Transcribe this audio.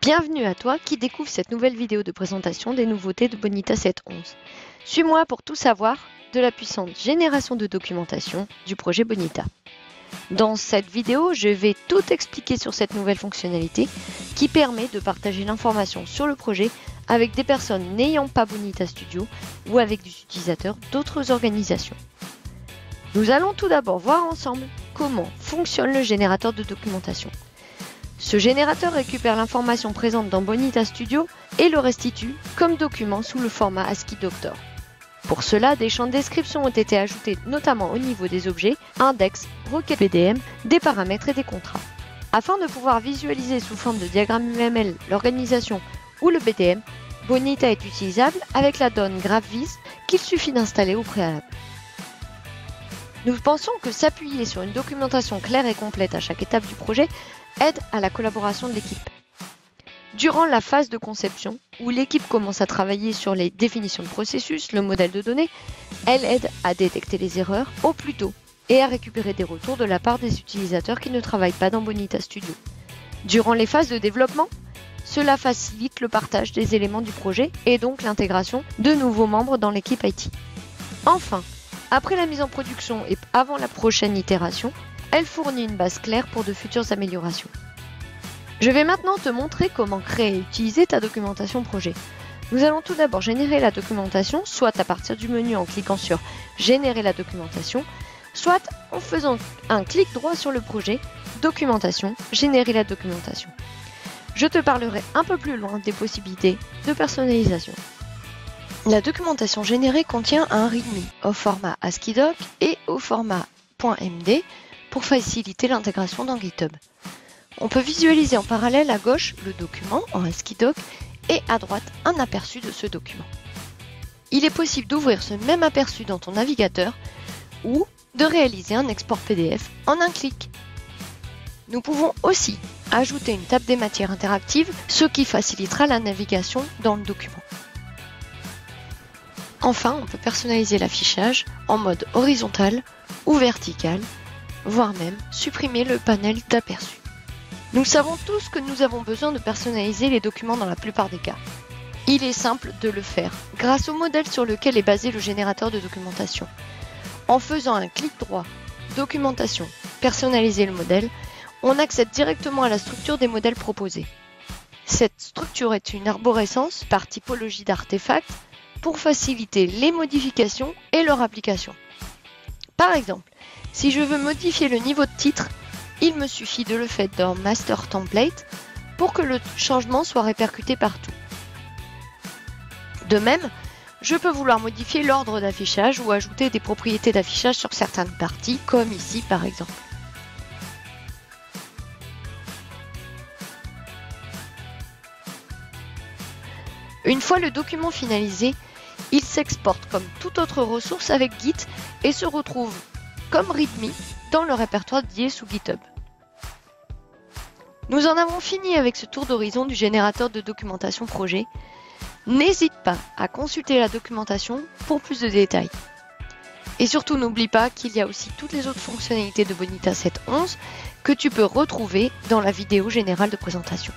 Bienvenue à toi qui découvre cette nouvelle vidéo de présentation des nouveautés de Bonita 7.11. Suis-moi pour tout savoir de la puissante génération de documentation du projet Bonita. Dans cette vidéo, je vais tout expliquer sur cette nouvelle fonctionnalité qui permet de partager l'information sur le projet avec des personnes n'ayant pas Bonita Studio ou avec des utilisateurs d'autres organisations. Nous allons tout d'abord voir ensemble comment fonctionne le générateur de documentation. Ce générateur récupère l'information présente dans Bonita Studio et le restitue comme document sous le format ASCII Doctor. Pour cela, des champs de description ont été ajoutés notamment au niveau des objets, index, requêtes BDM, des paramètres et des contrats. Afin de pouvoir visualiser sous forme de diagramme UML l'organisation ou le BDM, Bonita est utilisable avec l'add-on GraphViz qu'il suffit d'installer au préalable. Nous pensons que s'appuyer sur une documentation claire et complète à chaque étape du projet aide à la collaboration de l'équipe. Durant la phase de conception, où l'équipe commence à travailler sur les définitions de processus, le modèle de données, elle aide à détecter les erreurs au plus tôt et à récupérer des retours de la part des utilisateurs qui ne travaillent pas dans Bonita Studio. Durant les phases de développement, cela facilite le partage des éléments du projet et donc l'intégration de nouveaux membres dans l'équipe IT. Enfin, après la mise en production et avant la prochaine itération, elle fournit une base claire pour de futures améliorations. Je vais maintenant te montrer comment créer et utiliser ta documentation projet. Nous allons tout d'abord générer la documentation, soit à partir du menu en cliquant sur « Générer la documentation », soit en faisant un clic droit sur le projet « Documentation »,« Générer la documentation ». Je te parlerai un peu plus loin des possibilités de personnalisation. La documentation générée contient un README au format ASCII Doc et au format .md pour faciliter l'intégration dans GitHub. On peut visualiser en parallèle à gauche le document en ASCII Doc et à droite un aperçu de ce document. Il est possible d'ouvrir ce même aperçu dans ton navigateur ou de réaliser un export PDF en un clic. Nous pouvons aussi ajouter une table des matières interactive, ce qui facilitera la navigation dans le document. Enfin, on peut personnaliser l'affichage en mode horizontal ou vertical, voire même supprimer le panel d'aperçu. Nous savons tous que nous avons besoin de personnaliser les documents dans la plupart des cas. Il est simple de le faire grâce au modèle sur lequel est basé le générateur de documentation. En faisant un clic droit, documentation, personnaliser le modèle, on accède directement à la structure des modèles proposés. Cette structure est une arborescence par typologie d'artefacts pour faciliter les modifications et leur application. Par exemple, si je veux modifier le niveau de titre, il me suffit de le faire dans Master Template pour que le changement soit répercuté partout. De même, je peux vouloir modifier l'ordre d'affichage ou ajouter des propriétés d'affichage sur certaines parties, comme ici par exemple. Une fois le document finalisé, il s'exporte comme toute autre ressource avec Git et se retrouve comme README dans le répertoire dédié sous GitHub. Nous en avons fini avec ce tour d'horizon du générateur de documentation projet. N'hésite pas à consulter la documentation pour plus de détails. Et surtout n'oublie pas qu'il y a aussi toutes les autres fonctionnalités de Bonita 7.11 que tu peux retrouver dans la vidéo générale de présentation.